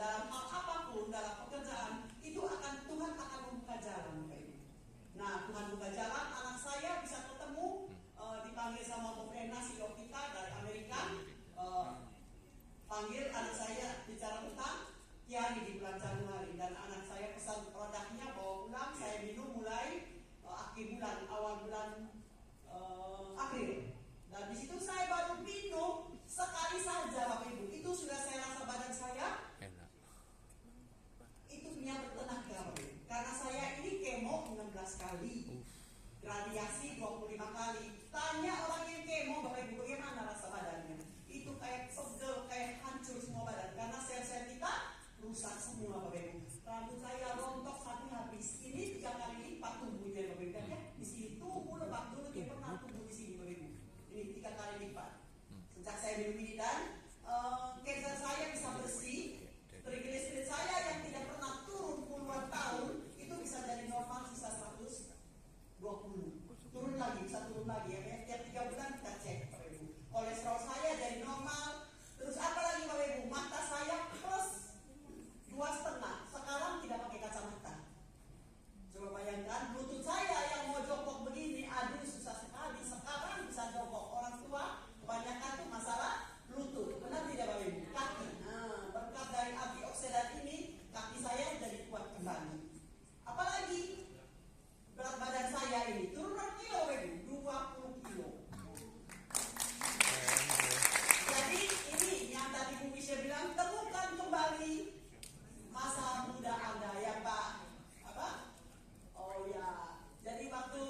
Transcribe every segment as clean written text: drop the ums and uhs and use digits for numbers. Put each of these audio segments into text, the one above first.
dalam hal apapun, dalam pekerjaan, itu Tuhan akan membuka jalan. Nah, Tuhan buka jalan, anak saya bisa ketemu, dipanggil sama Bob Ena, CEO kita dari Amerika, panggil anak saya bicara tentang Tiani di bulan Januari, dan anak saya pesan produknya bawa pulang, saya minum mulai akhir bulan, awal bulan April. Dan di situ saya baru minum sekali saja, Bapak Ibu. Itu sudah saya rasa badan saya enak. Itu punya bertenaga, Bapak Ibu. Karena saya ini kemo 16 kali, radiasi 25 kali. Tanya orang yang kemo, Bapak Ibu, bagaimana rasa badannya? Itu kayak pegel, kayak hancur semua badan. Karena sel-sel kita rusak semua, Bapak Ibu. Rambut saya rontok sampai habis. Ini 3 kali lipat tumbuhnya, Bapak Ibu. Ya, di sini tumbuh lebat dulu, dia pernah tumbuh di sini, Bapak Ibu. Ini 3 kali lipat. Sejak saya minum ini dan cancer saya bisa bersih. Triglycerid saya yang tidak pernah turun puluhan tahun itu bisa jadi normal, sisa 120. Turun lagi, bisa turun lagi ya. Tiap 3 bulan kita cek, Bapak Ibu. Kolesterol saya jadi normal. Terus apa lagi, Bapak Ibu? Mata saya plus 2,5. Sekarang tidak pakai kacamata. Coba bayangkan, lutut saya yang mau jongkok begini, aduh susah sekali. Sekarang bisa jongkok. Orang tua kebanyakan tuh masalah lutut. Benar tidak, Bapak Ibu? Kaki. Nah, berkat dari antioksidan ini, kaki saya jadi kuat kembali. Apalagi berat badan saya ini turun berapa kilo, Bapak Ibu? 20 kilo. Jadi ini yang tadi Bu Misha bilang, temukan kembali masa muda Anda ya, Pak. Apa? Oh ya. Jadi waktu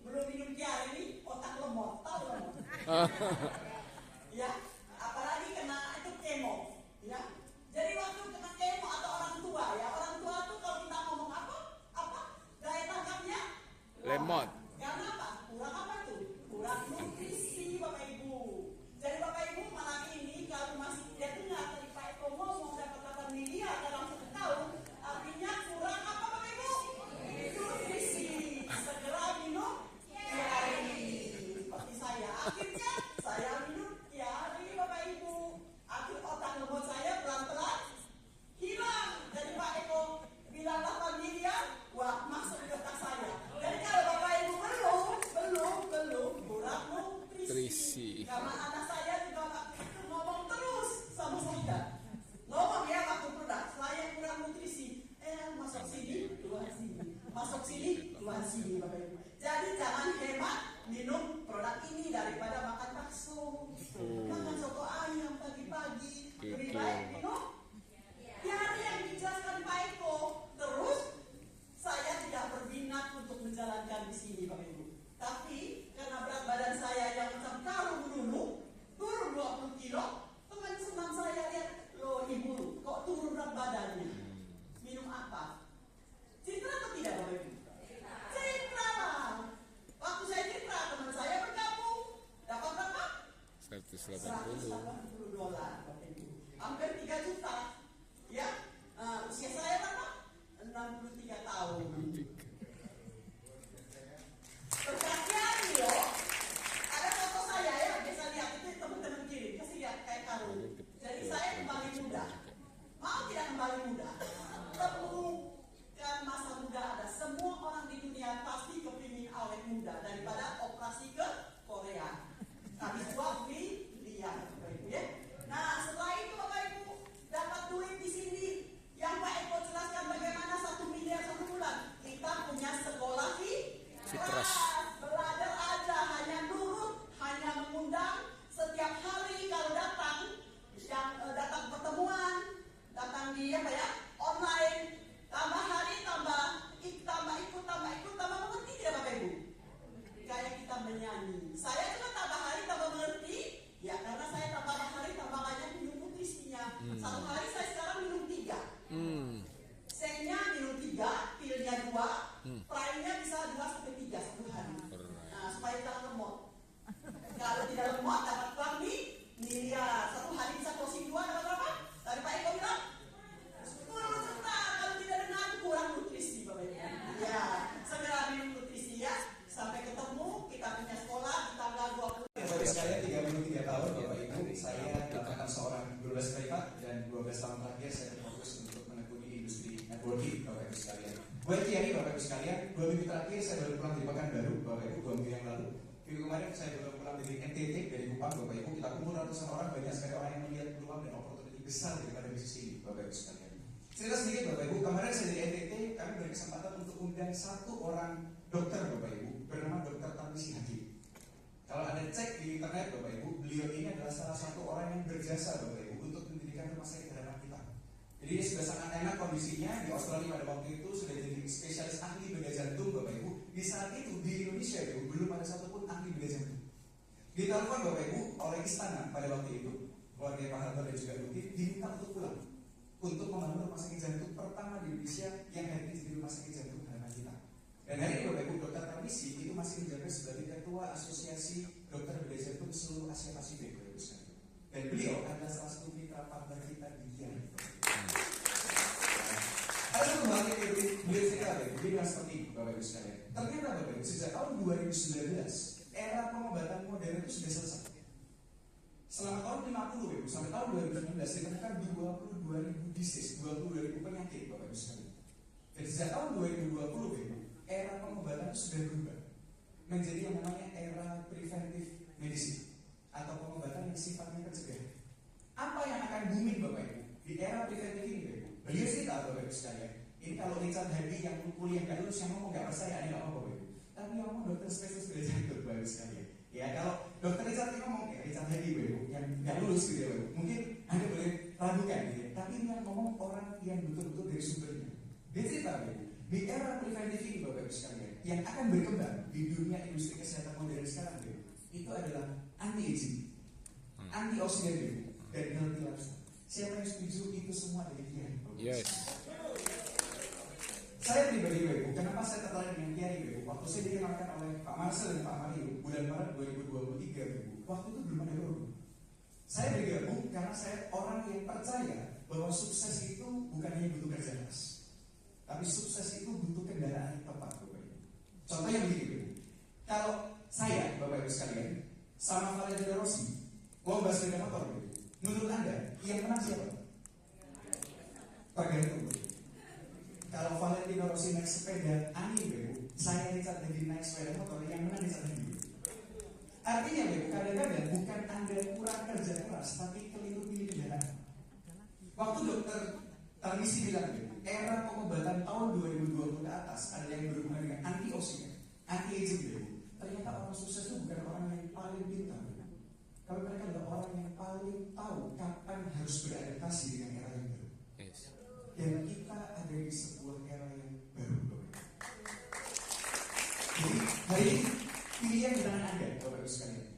belum minum Tiar ini otak lemot, tahu lemot? Ya, apalagi kena itu kemo, ya. Jadi waktu kena kemo atau orang tua ya, orang tua tuh kalau kita ngomong apa daya tangkapnya lemot. Karena apa? Kurang apa tuh? Kurang nutrisi, Bapak Ibu. Jadi Bapak Ibu malam ini kalau masih tidak dengar tadi Pak Eko ngomong dapat 8 miliar dalam 1 tahun, artinya kurang apa, Bapak Ibu? Nutrisi. Segera minum Tiari. Seperti saya, akhirnya saya minum Tiari, Bapak Ibu. Akhir otak lemot saya pelan-pelan hilang. Jadi Pak Eko bilang 8 miliar, wah masuk ke otak saya. Jadi kalau Bapak Ibu belum kurang nutrisi. Karena anak saya juga waktu itu ngomong terus sama saya. Ngomong ya waktu produk, saya kurang nutrisi. Masuk sini, keluar sini. Masuk sini, keluar sini, Bapak Ibu. Jadi jangan hemat minum produk ini daripada makan bakso. Makan soto ayam pagi-pagi. Lebih baik minum Tiari yang dijelaskan Pak Eko. Terus saya tidak berminat untuk menjalankan di sini, Bapak Ibu. Tapi karena berat badan saya yang macam karung dulu, turun 20 kilo, teman senang saya lihat, loh Ibu, kok turun berat badannya? Minum apa? Citra atau tidak, Bapak Ibu? Citra lah. Waktu saya citra, teman saya bergabung. Dapat berapa? $180, Bapak Ibu. Hampir 3 juta. Ya, usia saya berapa? 63 tahun. Berkasihan loh. Ada foto saya ya, biasa lihat itu teman-teman kirim, kasih lihat kayak karung. Jadi saya kembali muda. Mau tidak kembali muda? Temukan masa muda ada. Semua orang di dunia pasti kepingin awet muda daripada operasi ke Korea. Tapi buat lihat, Bapak Ibu ya. Nah, setelah itu Bapak Ibu dapat duit di sini. Yang Pak Eko jelaskan bagaimana 1 miliar 1 bulan. Kita punya sekolah kelas. Belajar aja, hanya nurut, hanya mengundang setiap hari kalau datang, yang datang pertemuan, datang di apa ya, online, tambah hari tambah ikut, tambah mengerti tidak, Bapak Ibu? Kayak kita menyanyi. Saya juga tambah hari tambah mengerti, ya karena saya tambah hari tambah banyak minum nutrisinya. Satu hari saya sekarang minum 3. Senya minum 3, pilnya 2, prime-nya bisa 2-3 satu hari. Nah, supaya tidak lemot. Kalau tidak lemot dapat uang miliar. Satu hari bisa closing 2, dapat berapa? Tadi Pak Eko bilang 10 juta. Kalau tidak dengar kurang nutrisi, Bapak Ibu. Ya, segera minum nutrisi ya. Sampai ketemu, kita punya sekolah di tanggal 20. Bagi saya 33 tahun, Bapak Ibu. Saya dikatakan seorang guru les privat dan 12 tahun terakhir saya berfokus untuk body, Bapak Ibu sekalian. Buat Kiai, Bapak Ibu sekalian, 2 minggu terakhir saya baru pulang dari Pekanbaru, Bapak Ibu, 2 minggu yang lalu. Minggu kemarin saya baru pulang dari NTT, dari Kupang, Bapak Ibu. Kita kumpul ratusan orang, banyak sekali orang yang melihat peluang dan opportunity besar daripada bisnis ini, Bapak Ibu sekalian. Cerita sedikit Bapak Ibu, kemarin saya dari NTT, kami berkesempatan untuk undang 1 orang dokter Bapak Ibu, bernama Dr. Tarmisi Hakim. Kalau Anda cek di internet Bapak Ibu, beliau ini adalah salah satu orang yang berjasa Bapak Ibu untuk mendirikan rumah sakit harapan kita. Jadi dia sudah sangat enak kondisinya di Australia pada waktu itu, sudah jadi spesialis ahli bedah jantung Bapak Ibu. Di saat itu di Indonesia Bapak Ibu, belum ada satupun ahli bedah jantung. Ditelepon Bapak Ibu oleh istana pada waktu itu, keluarga Pak Harto dan juga Luti diminta untuk pulang untuk membangun rumah sakit jantung pertama di Indonesia yang hari ini jadi rumah sakit jantung harapan kita. Dan hari ini Bapak Ibu, Dr. Tarmisi itu masih menjabat sebagai ketua asosiasi dokter bedah jantung seluruh Asia Pasifik Bapak Ibu sekalian. Dan beliau adalah salah satu mitra partner kita di Kiai. Ada kembali ke beliau cerita Bapak Ibu seperti ini Bapak Ibu sekalian. Ternyata Bapak Ibu sejak tahun 2019 era pengobatan modern itu sudah selesai. Selama tahun 50 Bapak Ibu sampai tahun 2019 ditemukan 22.000 disease, 22.000 penyakit Bapak Ibu sekalian. Dan sejak tahun 2020 Bapak Ibu, era pengobatan itu sudah berubah menjadi yang namanya era preventive medicine atau pengobatan yang sifatnya pencegahan. Apa yang akan booming Bapak Ibu di era preventive ini Bapak Ibu? Beliau cerita Bapak Ibu sekalian. Ini kalau Richard Hardy yang kuliah nggak lulus yang ngomong nggak percaya ini nggak apa Bapak Ibu. Tapi yang ngomong dokter spesialis bedah jantung Bapak Ibu sekalian. Ya kalau dokter Richard ini ngomong ya Richard Hardy Bapak Ibu yang nggak lulus gitu ya Bapak Ibu. Mungkin Anda boleh ragukan gitu ya. Tapi ini yang ngomong orang yang betul-betul dari sumbernya. Dia cerita Bapak Ibu. Di era preventif ini Bapak Ibu sekalian yang akan berkembang di dunia industri kesehatan modern sekarang Bapak Ibu, itu adalah anti-aging, anti-oksidan dan healthy lifestyle. Siapa yang setuju itu semua dari Kiai? Yes. Saya pribadi Bapak Ibu, kenapa saya tertarik dengan Kiai Bapak Ibu? Waktu saya dikenalkan oleh Pak Marcel dan Pak Mario bulan Maret 2023 Bapak Ibu, waktu itu belum ada logo. Saya bergabung karena saya orang yang percaya bahwa sukses itu bukan hanya butuh kerja keras, tapi sukses itu butuh kendaraan yang tepat Bapak Ibu. Contohnya begini, kalau saya Bapak Ibu sekalian sama Valentino Rossi lomba sepeda motor Bapak Ibu, menurut Anda yang menang siapa? Tergantung. Kalau Valentino Rossi naik sepeda angin Bapak Ibu, saya Richard Hardy naik sepeda motor, yang menang Richard Hardy. Artinya Bapak Ibu, kadang-kadang bukan Anda kurang kerja keras, tapi keliru pilih kendaraan. Waktu dokter Tarmisi bilang Bapak Ibu, era pengobatan tahun 2020 ke atas ada yang berhubungan dengan antioksidan, anti-aging Bapak Ibu. Ternyata orang sukses itu bukan orang yang paling pintar Bapak Ibu. Tapi mereka adalah orang yang paling tahu kapan harus beradaptasi dengan era yang baru. Yes. Dan kita ada di sebuah era yang baru Bapak Ibu. Jadi hari ini pilihan di tangan Anda Bapak Ibu sekalian.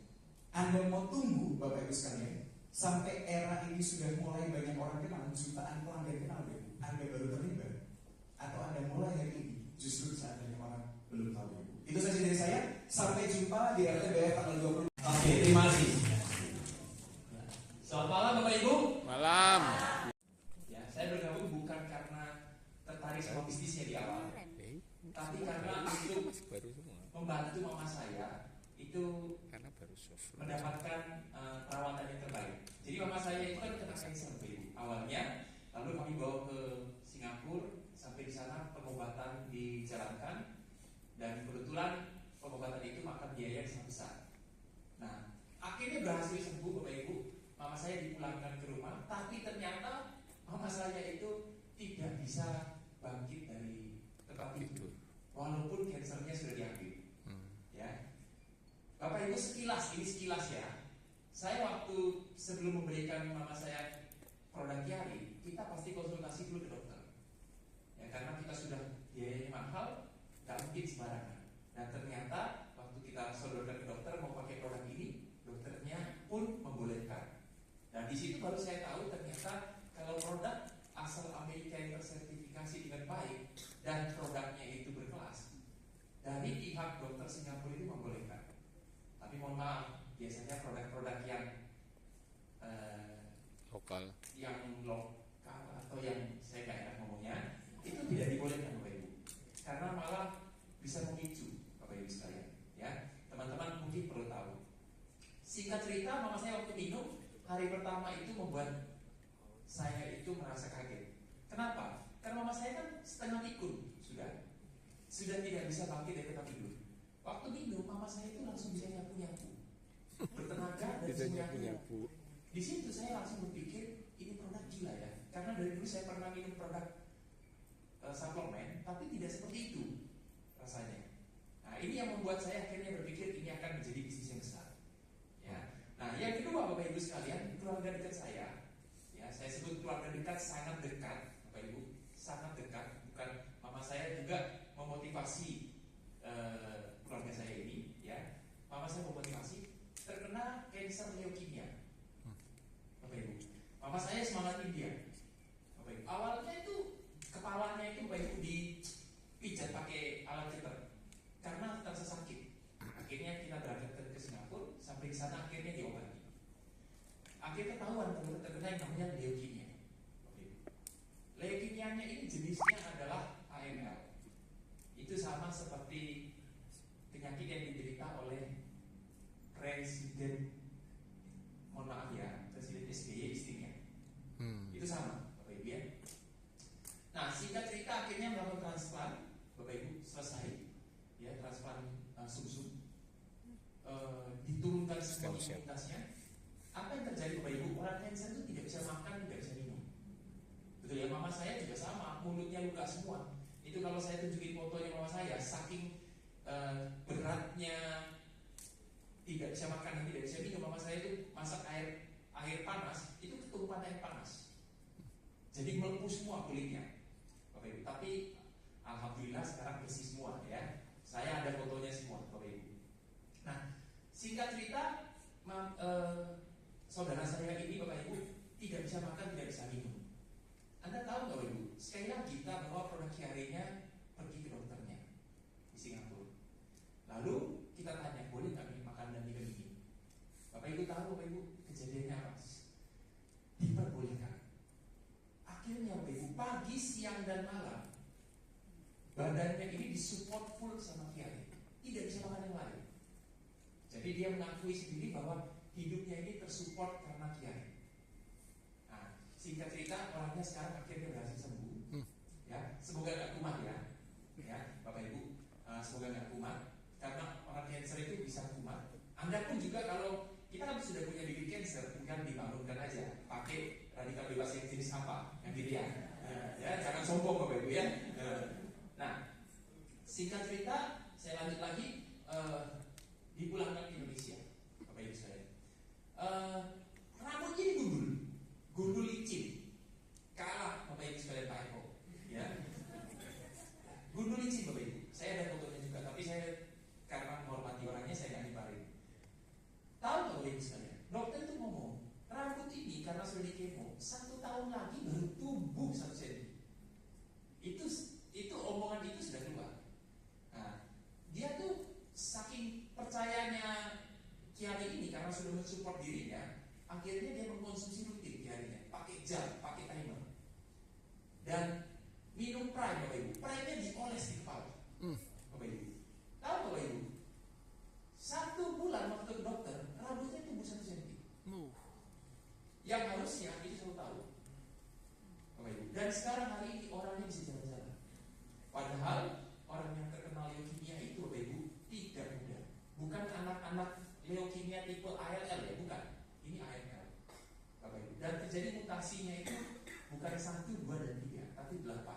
Anda mau tunggu Bapak Ibu sekalian sampai era ini sudah mulai banyak orang kenal, jutaan pelanggan kenal Bapak Ibu, Anda baru terlibat, atau Anda mulai hari ini justru saat banyak orang belum tahu Bapak Ibu. Itu saja dari saya. Sampai jumpa di RTBF tanggal 20. Oke, terima kasih. Selamat malam Bapak Ibu. Malam. Ya, saya bergabung bukan karena tertarik sama bisnisnya di awal, tapi karena untuk membantu mama saya itu mendapatkan perawatan yang terbaik. Jadi mama saya itu kan kena kanker Bapak Ibu awalnya, lalu kami bawa ke Singapura, sampai di sana pengobatan dijalankan dan kebetulan pengobatan itu makan biaya yang sangat besar. Nah, akhirnya berhasil sembuh Bapak Ibu. Mama saya dipulangkan ke rumah, tapi ternyata mama saya itu tidak bisa bangkit dari tempat tidur, walaupun kansernya sudah diambil. Ya, Bapak Ibu sekilas, ini sekilas ya. Saya waktu sebelum memberikan mama saya produk Kiai, kita pasti konsultasi dulu ke dokter. Ya, karena kita sudah biayanya mahal, nggak mungkin sembarangan. Dan ternyata waktu kita sodorkan ke dokter mau pakai produk ini, dokternya pun membolehkan. Dan di situ baru saya tahu ternyata kalau produk asal Amerika yang tersertifikasi dengan baik dan produknya itu berkelas, dari pihak dokter Singapura itu membolehkan. Tapi mohon maaf, biasanya produk-produk yang lokal, atau yang saya nggak enak ngomongnya, itu tidak dibolehkan Bapak Ibu, karena malah bisa memicu Bapak Ibu sekalian. Ya, teman-teman mungkin perlu tahu. Singkat cerita, mama saya waktu minum hari pertama itu membuat saya itu merasa kaget. Kenapa? Karena mama saya kan setengah pikun sudah tidak bisa bangkit dari tempat tidur. Waktu minum, mama saya itu langsung bisa nyapu-nyapu, bertenaga dan bisa nyapu. Di situ saya langsung berpikir ini produk gila ya, karena dari dulu saya pernah minum produk suplemen, tapi tidak seperti itu rasanya. Nah ini yang membuat saya akhirnya berpikir ini akan menjadi bisnis yang besar. Ya. Nah yang kedua Bapak Ibu sekalian, keluarga dekat saya, ya saya sebut keluarga dekat sangat dekat, Bapak Ibu, sangat dekat. Bukan mama saya juga memotivasi keluarga saya ini, ya. Mama saya memotivasi terkena kanker leukemia, Bapak Ibu. Mama saya semangatin dia, Bapak Ibu. Awalnya itu kepalanya itu Bapak Ibu dipijat pakai alat cutter karena terasa sakit. Akhirnya kita berangkat ke Singapura, sampai di sana akhirnya diobati. Akhirnya ketahuan kalau terkena yang namanya leukemia. Leukemianya ini jenisnya adalah AML. Itu sama seperti penyakit yang diderita oleh Presiden, mohon maaf ya, Presiden SBY istrinya. Itu sama, Bapak Ibu ya. Nah, singkat cerita akhirnya melakukan transplant, Bapak Ibu, selesai. Ya, transplant sum-sum. Diturunkan semua imunitasnya. Apa yang terjadi Bapak Ibu? Orang kanker itu tidak bisa makan, tidak bisa minum. Betul ya, mama saya juga sama, mulutnya luka semua. Itu kalau saya tunjukin fotonya mama saya, saking beratnya tidak bisa makan dan tidak bisa minum, mama saya itu masak air panas, itu ketumpahan air panas. Jadi melepuh semua kulitnya, Bapak Ibu. Tapi alhamdulillah sekarang bersih semua ya. Saya ada fotonya semua, Bapak Ibu. Nah, singkat cerita, saudara saya ini Bapak Ibu tidak bisa makan, tidak bisa minum. Anda tahu nggak Bapak Ibu? Sekali lagi kita bawa produk Chiari-nya pergi ke dokternya di Singapura. Lalu kita tanya, boleh nggak makan dan minum ini? Bapak Ibu tahu Bapak Ibu kejadiannya apa? Diperbolehkan. Akhirnya Bapak Ibu pagi, siang dan malam badannya ini disupport full sama Chiari. Tidak bisa makan yang lain. Jadi dia mengakui sendiri bahwa hidupnya ini tersupport karena Chiari. Singkat cerita, orangnya sekarang akhirnya berhasil sembuh. Ya, semoga nggak kumat ya, Bapak Ibu, semoga nggak kumat. Karena orang kanker itu bisa kumat. Anda pun juga kalau kita kan sudah punya bibit kanker, tinggal dibangunkan aja, pakai radikal bebas yang jenis apa, yang dilihat. Ya, jangan sombong Bapak Ibu ya. Nah, singkat cerita, saya lanjut lagi, dipulangkan ke Indonesia, Bapak Ibu saya. Rambutnya digundul. Gundul licin, kalah Bapak Ibu sekalian Pak Eko, ya. Gundul licin Bapak Ibu, saya ada fotonya juga, tapi saya karena menghormati orangnya saya nggak nyebarin. Tahu Bapak Ibu sekalian, dokter itu ngomong rambut ini karena sudah di kemo 1 tahun lagi baru tumbuh 1 cm. Itu omongan itu sudah keluar. Nah, dia tuh saking percayanya Chiari ini karena sudah mensupport dirinya. Akhirnya dia mengkonsumsi rutin Chiari-nya, pakai jam, pakai timer, dan minum Prime, Bapak Ibu. Prime-nya dioles di kepala, Bapak Ibu. Tahu Bapak Ibu? 1 bulan waktu ke dokter, rambutnya tumbuh 1 cm. Yang harusnya itu 1 tahun, Bapak Ibu. Dan sekarang hari ini orangnya bisa jalan-jalan. Padahal orang yang terkena leukemia itu, Bapak Ibu, tidak mudah. Bukan anak-anak leukemia tipe ALL ya, bukan. Ini AML, Bapak Ibu. Dan terjadi mutasinya itu bukan 1, 2, dan 3, tapi 8,